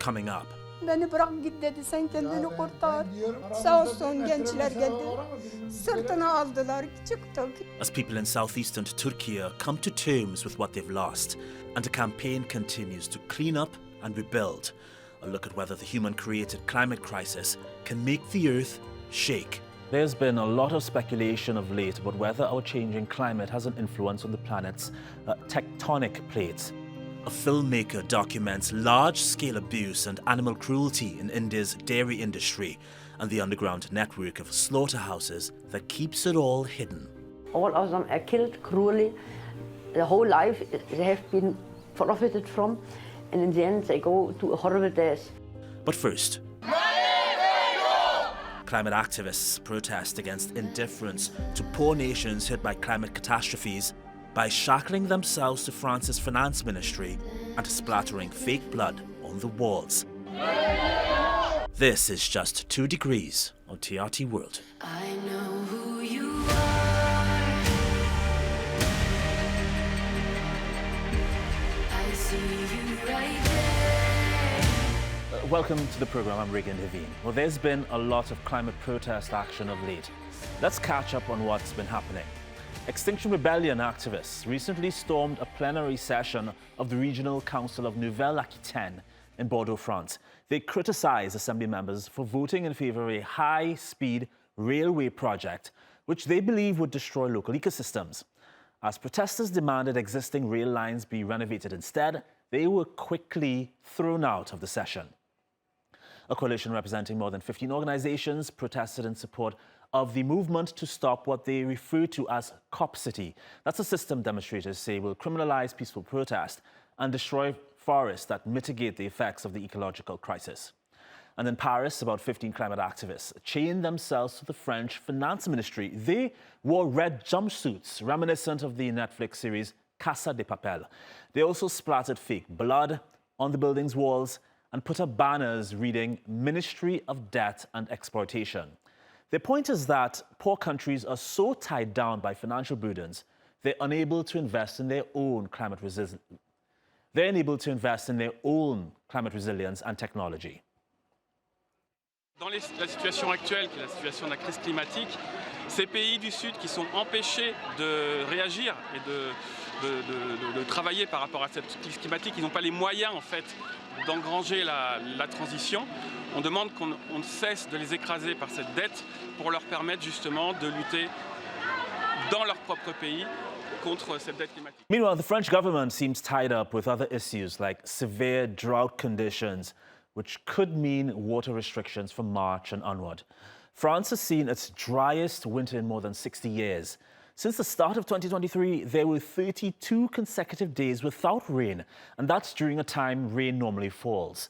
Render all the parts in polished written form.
coming up. Beni bırak git dedi, sen kendini kurtar. Sağ olsun gençler geldi, sırtına aldılar, çıktık. As people in southeastern Turkey come to terms with what they've lost, and a campaign continues to clean up and rebuild, a look at whether the human-created climate crisis can make the earth shake. There's been a lot of speculation of late about whether our changing climate has an influence on the planet's tectonic plates. A filmmaker documents large-scale abuse and animal cruelty in India's dairy industry and the underground network of slaughterhouses that keeps it all hidden. All of them are killed cruelly. The whole life they have been profited from, and in the end they go to a horrible death. But first, climate activists protest against indifference to poor nations hit by climate catastrophes by shackling themselves to France's finance ministry and splattering fake blood on the walls. This is Just 2 Degrees on TRT World. I know who you are. I see you right there. Welcome to the program. I'm Reagen. Well, there's been a lot of climate protest action of late. Let's catch up on what's been happening. Extinction Rebellion activists recently stormed a plenary session of the Regional Council of Nouvelle-Aquitaine in Bordeaux, France. They criticized assembly members for voting in favor of a high-speed railway project, which they believe would destroy local ecosystems. As protesters demanded existing rail lines be renovated instead, they were quickly thrown out of the session. A coalition representing more than 15 organizations protested in support of the movement to stop what they refer to as Cop City. That's a system demonstrators say will criminalize peaceful protest and destroy forests that mitigate the effects of the ecological crisis. And in Paris, about 15 climate activists chained themselves to the French finance ministry. They wore red jumpsuits reminiscent of the Netflix series Casa de Papel. They also splattered fake blood on the building's walls and put up banners reading Ministry of Debt and Exploitation. Their point is that poor countries are so tied down by financial burdens, they're unable to invest in their own climate resilience. They're unable to invest in their own climate resilience and technology. Dans la situation actuelle, qui est la situation de la crise climatique, ces pays du Sud qui sont empêchés de réagir et de travailler par rapport à cette crise climatique, ils n'ont pas les moyens en fait d'engranger la transition. On demande qu'on cesse de les écraser par cette dette pour leur permettre justement de lutter dans leur propre pays contre cette dette climatique. Meanwhile, the French government seems tied up with other issues like severe drought conditions, which could mean water restrictions from March and onward. France has seen its driest winter in more than 60 years. Since the start of 2023, there were 32 consecutive days without rain, and that's during a time rain normally falls.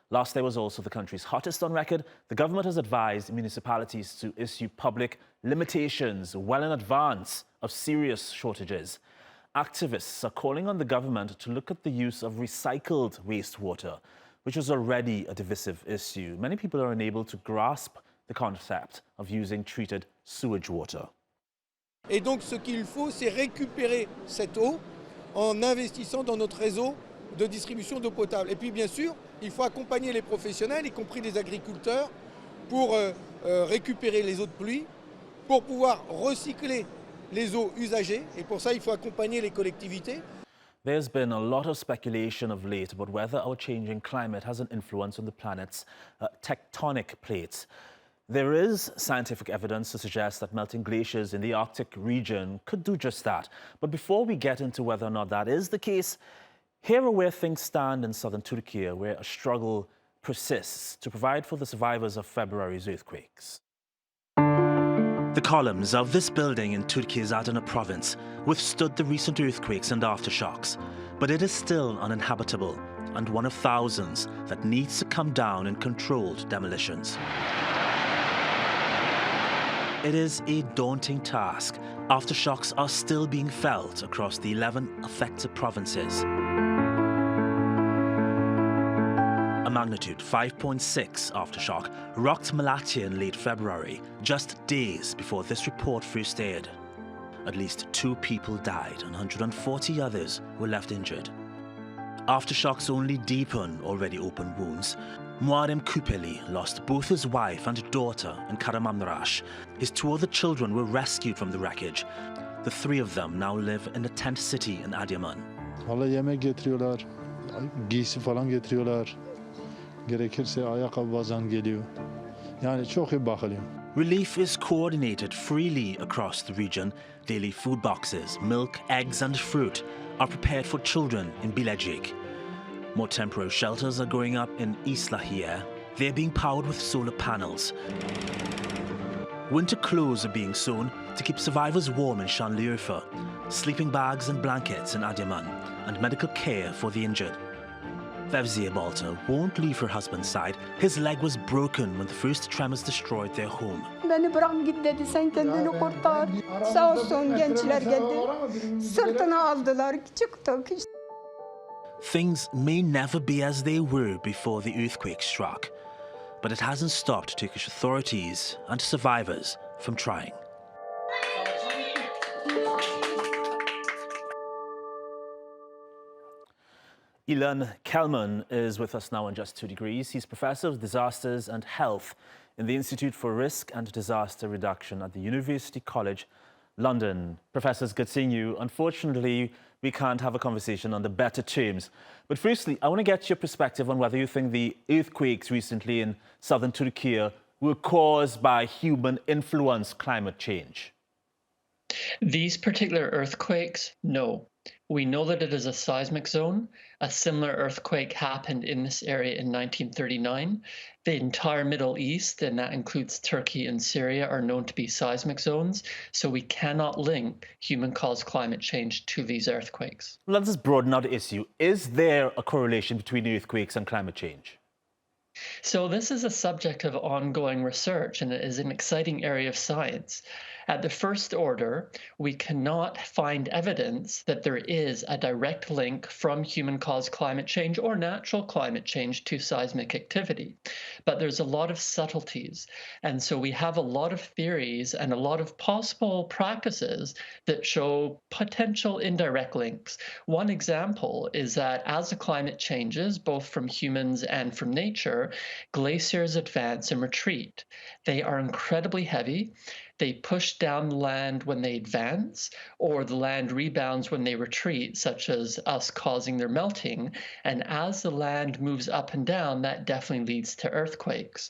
Last day was also the country's hottest on record. The government has advised municipalities to issue public limitations well in advance of serious shortages. Activists are calling on the government to look at the use of recycled wastewater, which is already a divisive issue. Many people are unable to grasp the concept of using treated sewage water. Et donc ce qu'il faut, c'est récupérer cette eau en investissant dans notre réseau de distribution d'eau potable. Et puis bien sûr, il faut accompagner les professionnels, y compris les agriculteurs, pour récupérer les eaux de pluie, pour pouvoir recycler les eaux usagées. Et pour ça, il faut accompagner les collectivités. There's been a lot of speculation of late about whether our changing climate has an influence on the planet's tectonic plates. There is scientific evidence to suggest that melting glaciers in the Arctic region could do just that. But before we get into whether or not that is the case, here are where things stand in southern Türkiye, where a struggle persists to provide for the survivors of February's earthquakes. The columns of this building in Turkey's Adana province withstood the recent earthquakes and aftershocks, but it is still uninhabitable and one of thousands that needs to come down in controlled demolitions. It is a daunting task. Aftershocks are still being felt across the 11 affected provinces. A magnitude 5.6 aftershock rocked Malatya in late February, just days before this report first aired. At least 2 people died and 140 others were left injured. Aftershocks only deepen already open wounds. Muarem Kupeli lost both his wife and daughter in Kahramanmaraş. His two other children were rescued from the wreckage. The three of them now live in a tent city in Adıyaman. Vallahi yemek getiriyorlar, giysi falan getiriyorlar. Gerekirse ayakkabı bazen geliyor. Yani çok iyi bakılıyor. Relief is coordinated freely across the region. Daily food boxes, milk, eggs and fruit are prepared for children in Bilecik. More temporary shelters are going up in Islahiye. They're being powered with solar panels. Winter clothes are being sewn to keep survivors warm in Şanlıurfa, sleeping bags and blankets in Adıyaman, and medical care for the injured. Fevziye Balta won't leave her husband's side. His leg was broken when the first tremors destroyed their home. Beni bırak git dedi, sen kendini kurtar. Sağ olsun gençler geldi. Sırtına aldılar, çıktık. Things may never be as they were before the earthquake struck, but it hasn't stopped Turkish authorities and survivors from trying. Ilan Kelman is with us now on Just 2 Degrees. He's Professor of Disasters and Health in the Institute for Risk and Disaster Reduction at the University College London. Professor, it's good seeing you. Unfortunately, we can't have a conversation on the better terms. But firstly, I want to get your perspective on whether you think the earthquakes recently in southern Turkey were caused by human-influenced climate change. These particular earthquakes, no. We know that it is a seismic zone. A similar earthquake happened in this area in 1939. The entire Middle East, and that includes Turkey and Syria, are known to be seismic zones, so we cannot link human-caused climate change to these earthquakes. Let's just broaden out the issue. Is there a correlation between earthquakes and climate change? So this is a subject of ongoing research, and it is an exciting area of science. At the first order, we cannot find evidence that there is a direct link from human-caused climate change or natural climate change to seismic activity. But there's a lot of subtleties. And so we have a lot of theories and a lot of possible practices that show potential indirect links. One example is that as the climate changes, both from humans and from nature, glaciers advance and retreat. They are incredibly heavy. They push down the land when they advance, or the land rebounds when they retreat, such as us causing their melting. And as the land moves up and down, that definitely leads to earthquakes.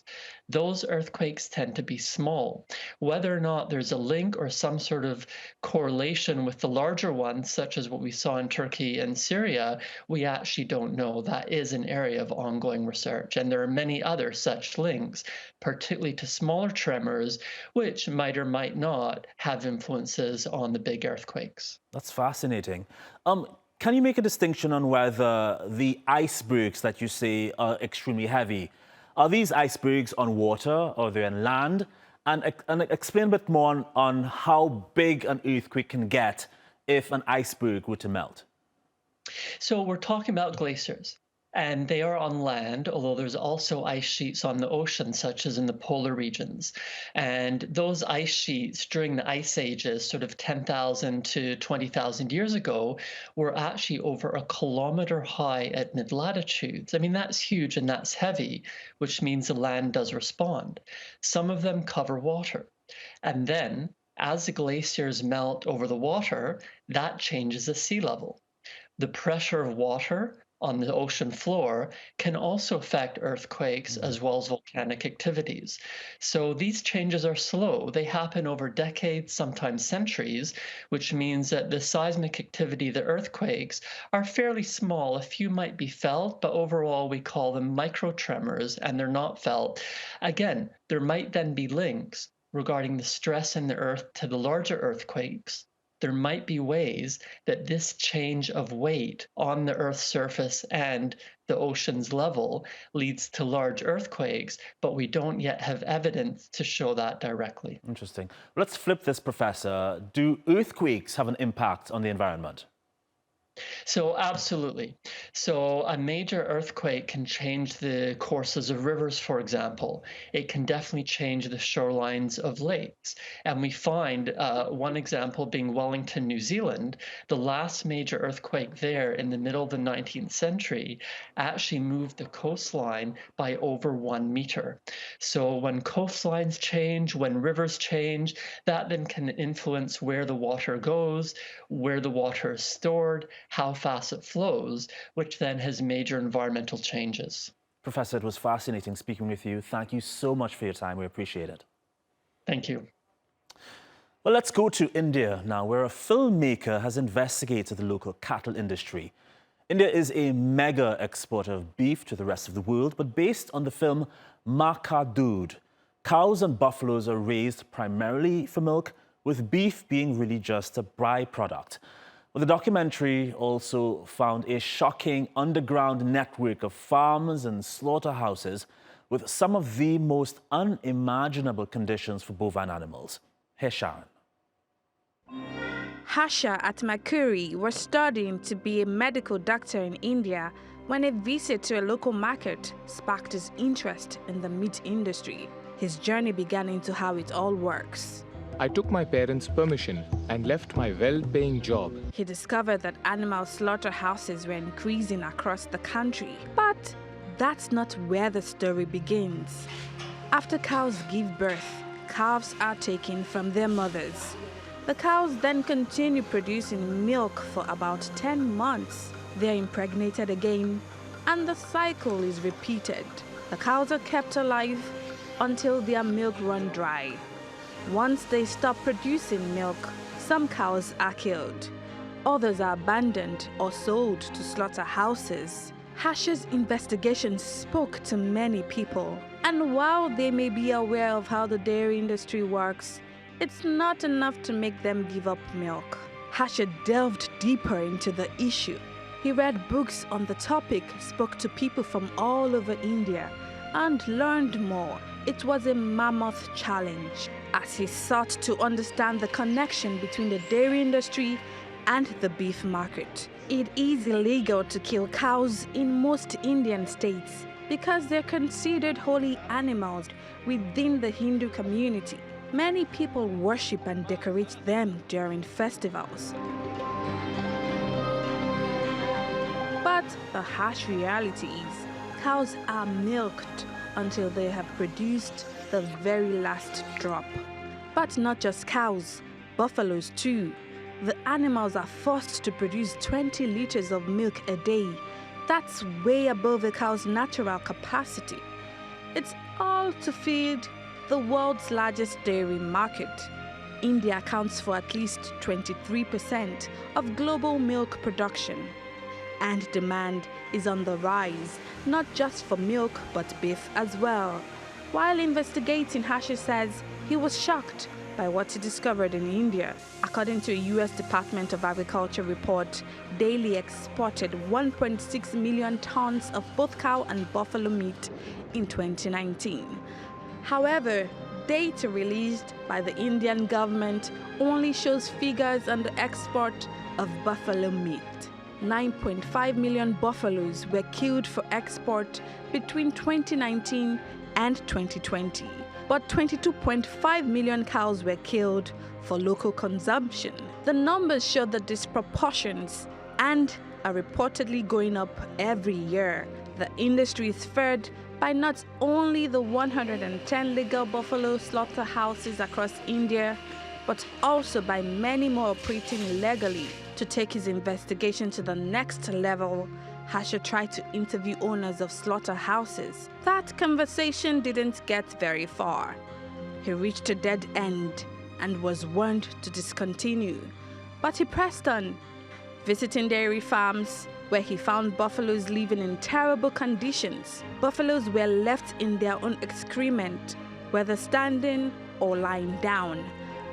Those earthquakes tend to be small. Whether or not there's a link or some sort of correlation with the larger ones, such as what we saw in Turkey and Syria, we actually don't know. That is an area of ongoing research. And there are many other such links, particularly to smaller tremors, which might or might not have influences on the big earthquakes. That's fascinating. Can you make a distinction on whether the icebergs that you say are extremely heavy, are these icebergs on water or they're on land? And explain a bit more on how big an earthquake can get if an iceberg were to melt. So we're talking about glaciers. And they are on land, although there's also ice sheets on the ocean, such as in the polar regions. And those ice sheets during the ice ages, sort of 10,000 to 20,000 years ago, were actually over a kilometer high at mid-latitudes. I mean, that's huge and that's heavy, which means the land does respond. Some of them cover water. And then, as the glaciers melt over the water, that changes the sea level. The pressure of water on the ocean floor can also affect earthquakes as well as volcanic activities. So these changes are slow. They happen over decades, sometimes centuries, which means that the seismic activity, the earthquakes, are fairly small. A few might be felt, but overall we call them microtremors, and they're not felt. Again, there might then be links regarding the stress in the earth to the larger earthquakes. There might be ways that this change of weight on the Earth's surface and the ocean's level leads to large earthquakes, but we don't yet have evidence to show that directly. Interesting. Let's flip this, Professor. Do earthquakes have an impact on the environment? So absolutely. So a major earthquake can change the courses of rivers, for example. It can definitely change the shorelines of lakes. And we find one example being Wellington, New Zealand. The last major earthquake there in the middle of the 19th century actually moved the coastline by over 1 meter. So when coastlines change, when rivers change, that then can influence where the water goes, where the water is stored, how fast it flows, which then has major environmental changes. Professor, it was fascinating speaking with you. Thank you so much for your time. We appreciate it. Thank you. Well, let's go to India now, where a filmmaker has investigated the local cattle industry. India is a mega exporter of beef to the rest of the world, but based on the film Maa Ka Doodh, cows and buffaloes are raised primarily for milk, with beef being really just a byproduct. Well, the documentary also found a shocking underground network of farms and slaughterhouses with some of the most unimaginable conditions for bovine animals. Here's Sharon. Harsha Atmakuri was studying to be a medical doctor in India when a visit to a local market sparked his interest in the meat industry. His journey began into how it all works. I took my parents' permission and left my well-paying job. He discovered that animal slaughterhouses were increasing across the country. But that's not where the story begins. After cows give birth, calves are taken from their mothers. The cows then continue producing milk for about 10 months. They're impregnated again, and the cycle is repeated. The cows are kept alive until their milk runs dry. Once they stop producing milk, some cows are killed. Others are abandoned or sold to slaughterhouses. Harsha's investigation spoke to many people. And while they may be aware of how the dairy industry works, it's not enough to make them give up milk. Harsha delved deeper into the issue. He read books on the topic, spoke to people from all over India, and learned more. It was a mammoth challenge as he sought to understand the connection between the dairy industry and the beef market. It is illegal to kill cows in most Indian states because they're considered holy animals within the Hindu community. Many people worship and decorate them during festivals. But the harsh reality is cows are milked until they have produced the very last drop. But not just cows, buffaloes too. The animals are forced to produce 20 liters of milk a day. That's way above a cow's natural capacity. It's all to feed the world's largest dairy market. India accounts for at least 23% of global milk production. And demand is on the rise, not just for milk but beef as well. While investigating, Harsha says he was shocked by what he discovered in India. According to a U.S. Department of Agriculture report, daily exported 1.6 million tons of both cow and buffalo meat in 2019. However, data released by the Indian government only shows figures on the export of buffalo meat. 9.5 million buffaloes were killed for export between 2019 and 2020, but 22.5 million cows were killed for local consumption. The numbers show the disproportions and are reportedly going up every year. The industry is fed by not only the 110 legal buffalo slaughterhouses across India, but also by many more operating legally. To take his investigation to the next level, Harsha tried to interview owners of slaughterhouses. That conversation didn't get very far. He reached a dead end and was warned to discontinue. But he pressed on, visiting dairy farms where he found buffaloes living in terrible conditions. Buffaloes were left in their own excrement, whether standing or lying down.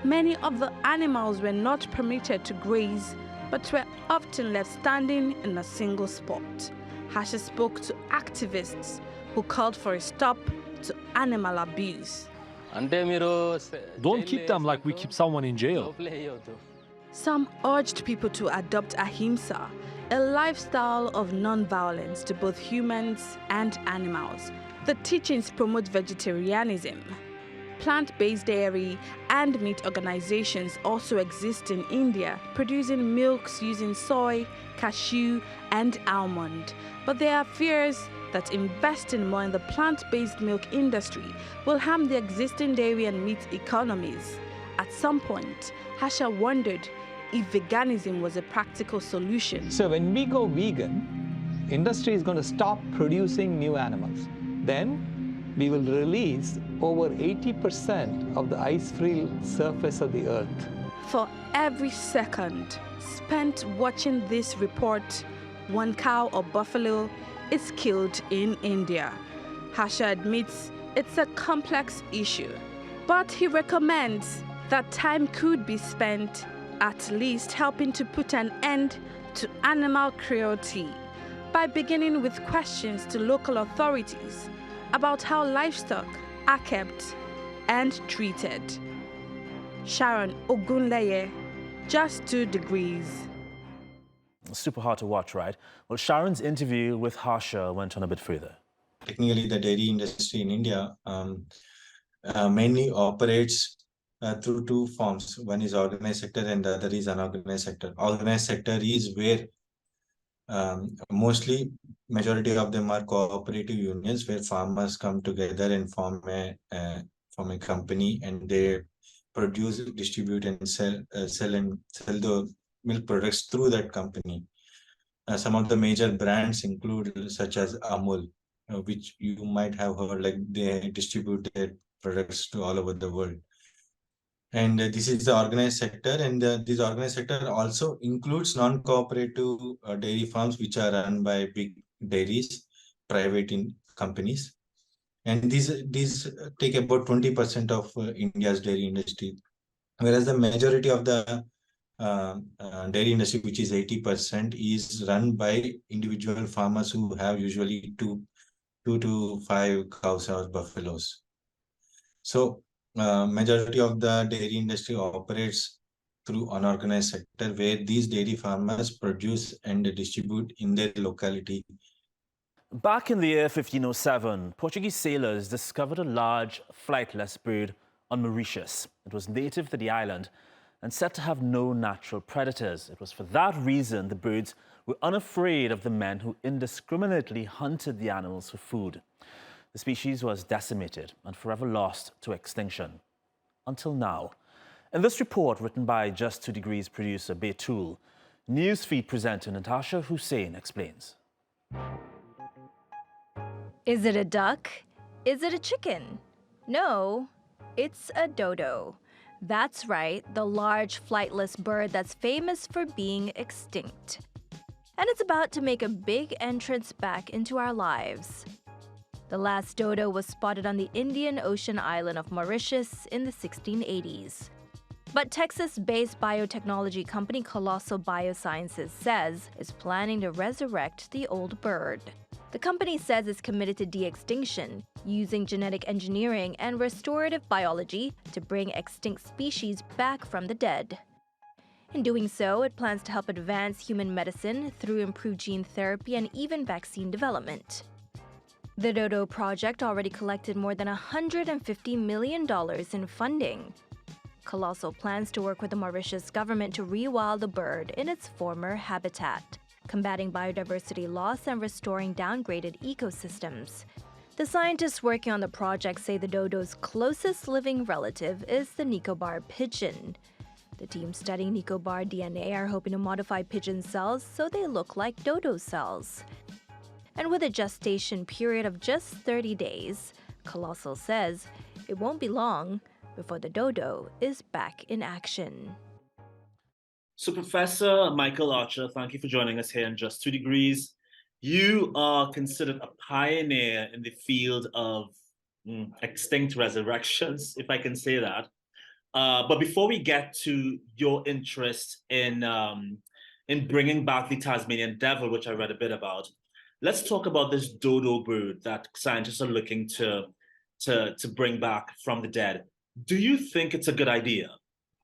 Many of the animals were not permitted to graze, but were often left standing in a single spot. Harsha spoke to activists who called for a stop to animal abuse. Don't keep them like we keep someone in jail. Some urged people to adopt ahimsa, a lifestyle of non-violence to both humans and animals. The teachings promote vegetarianism. Plant-based dairy and meat organizations also exist in India, producing milks using soy, cashew, and almond. But there are fears that investing more in the plant-based milk industry will harm the existing dairy and meat economies. At some point, Harsha wondered if veganism was a practical solution. So when we go vegan, industry is going to stop producing new animals. Then we will release over 80% of the ice-free surface of the earth. For every second spent watching this report, one cow or buffalo is killed in India. Harsha admits it's a complex issue, but he recommends that time could be spent at least helping to put an end to animal cruelty by beginning with questions to local authorities about how livestock are kept and treated. Sharon Ogunleye, Just 2 Degrees. Super hard to watch, right? Well, Sharon's interview with Harsha went on a bit further. Technically, the dairy industry in India mainly operates through two forms. One is organized sector and the other is unorganized sector. Organized sector is where mostly majority of them are cooperative unions where farmers come together and form a company, and they produce, distribute, and sell the milk products through that company. Some of the major brands include such as Amul, which you might have heard, like they distribute their products to all over the world. And this is the organized sector, and this organized sector also includes non-cooperative dairy farms, which are run by big dairies, private companies. And these take about 20% of India's dairy industry, whereas the majority of the dairy industry, which is 80%, is run by individual farmers who have usually two to 5 cows or buffaloes. So majority of the dairy industry operates through unorganized sector, where these dairy farmers produce and distribute in their locality. Back in the year 1507, Portuguese sailors discovered a large flightless bird on Mauritius. It was native to the island and said to have no natural predators. It was for that reason the birds were unafraid of the men who indiscriminately hunted the animals for food. The species was decimated and forever lost to extinction. Until now. In this report, written by Just 2 Degrees producer Betul, Newsfeed presenter Natasha Hussain explains. Is it a duck? Is it a chicken? No, it's a dodo. That's right, the large flightless bird that's famous for being extinct. And it's about to make a big entrance back into our lives. The last dodo was spotted on the Indian Ocean island of Mauritius in the 1680s. But Texas-based biotechnology company Colossal Biosciences says it's planning to resurrect the old bird. The company says it's committed to de-extinction, using genetic engineering and restorative biology to bring extinct species back from the dead. In doing so, it plans to help advance human medicine through improved gene therapy and even vaccine development. The Dodo project already collected more than $150 million in funding. Colossal plans to work with the Mauritius government to rewild the bird in its former habitat, combating biodiversity loss and restoring downgraded ecosystems. The scientists working on the project say the dodo's closest living relative is the Nicobar pigeon. The team studying Nicobar DNA are hoping to modify pigeon cells so they look like dodo cells. And with a gestation period of just 30 days, Colossal says it won't be long before the dodo is back in action. So Professor Michael Archer, thank you for joining us here in Just 2 Degrees. You are considered a pioneer in the field of extinct resurrections, if I can say that. But before we get to your interest in bringing back the Tasmanian devil, which I read a bit about, let's talk about this dodo bird that scientists are looking to bring back from the dead. Do you think it's a good idea?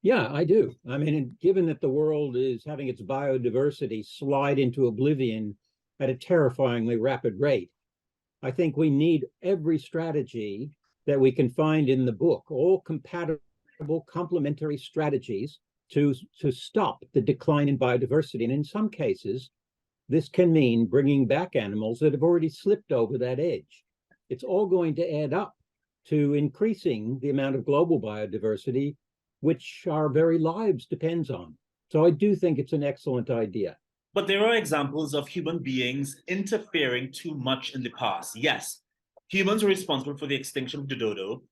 Yeah, I do. I mean, given that the world is having its biodiversity slide into oblivion at a terrifyingly rapid rate, I think we need every strategy that we can find in the book, all compatible, complementary strategies to stop the decline in biodiversity. And in some cases, this can mean bringing back animals that have already slipped over that edge. It's all going to add up to increasing the amount of global biodiversity, which our very lives depends on. So I do think it's an excellent idea. But there are examples of human beings interfering too much in the past. Yes, humans are responsible for the extinction of the dodo,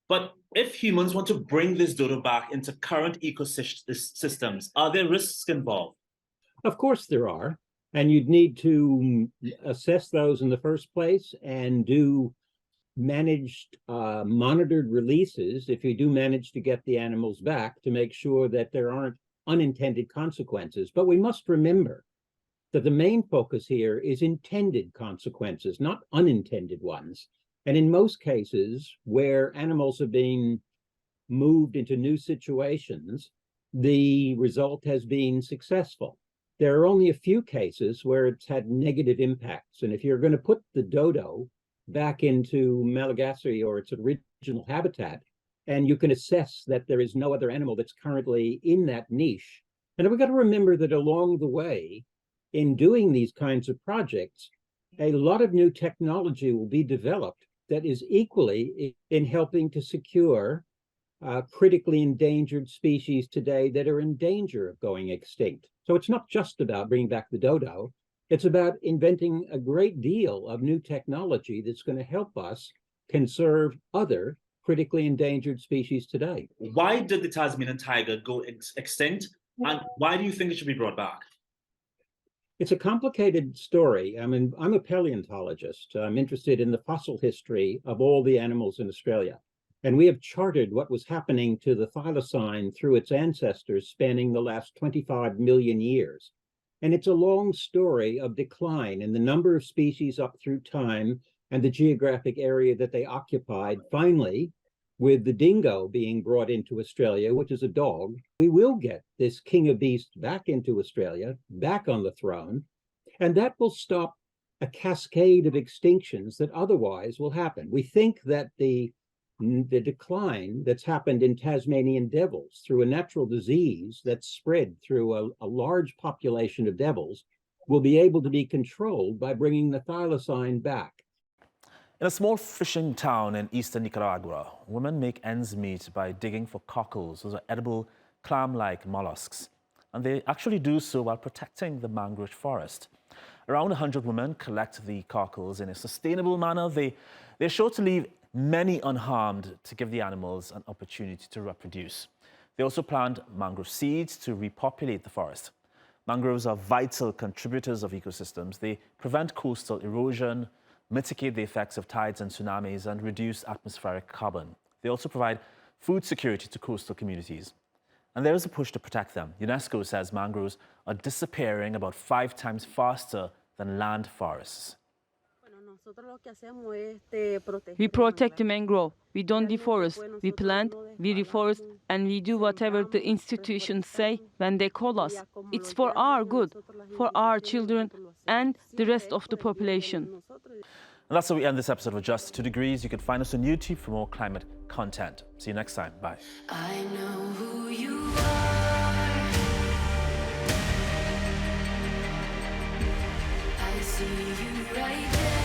but if humans want to bring this dodo back into current ecosystems, are there risks involved? Of course there are, and you'd need to assess those in the first place and do managed monitored releases if you do manage to get the animals back to make sure that there aren't unintended consequences. But we must remember that the main focus here is intended consequences, not unintended ones. And in most cases where animals have been moved into new situations, the result has been successful. There are only a few cases where it's had negative impacts. And if you're going to put the dodo back into Malagasy or its original habitat, and you can assess that there is no other animal that's currently in that niche. And we've got to remember that along the way, in doing these kinds of projects, a lot of new technology will be developed that is equally in helping to secure critically endangered species today that are in danger of going extinct. So it's not just about bringing back the dodo. It's about inventing a great deal of new technology that's going to help us conserve other critically endangered species today. Why did the Tasmanian tiger go extinct, and why do you think it should be brought back? It's a complicated story. I mean, I'm a paleontologist. I'm interested in the fossil history of all the animals in Australia. And we have charted what was happening to the thylacine through its ancestors spanning the last 25 million years. And it's a long story of decline in the number of species up through time and the geographic area that they occupied. Finally, with the dingo being brought into Australia, which is a dog, we will get this king of beasts back into Australia, back on the throne, and that will stop a cascade of extinctions that otherwise will happen. We think that the decline that's happened in Tasmanian devils through a natural disease that's spread through a large population of devils will be able to be controlled by bringing the thylacine back. In a small fishing town in eastern Nicaragua, women make ends meet by digging for cockles, those are edible clam-like mollusks. And they actually do so while protecting the mangrove forest. Around 100 women collect the cockles in a sustainable manner. They're sure to leave many unharmed to give the animals an opportunity to reproduce. They also plant mangrove seeds to repopulate the forest. Mangroves are vital contributors of ecosystems. They prevent coastal erosion, mitigate the effects of tides and tsunamis, and reduce atmospheric carbon. They also provide food security to coastal communities. And there is a push to protect them. UNESCO says mangroves are disappearing about 5 times faster than land forests. We protect the mangrove. We don't deforest. We plant, we reforest, and we do whatever the institutions say when they call us. It's for our good, for our children and the rest of the population. And that's how we end this episode of Just 2 Degrees. You can find us on YouTube for more climate content. See you next time. Bye. I know who you are. I see you right there.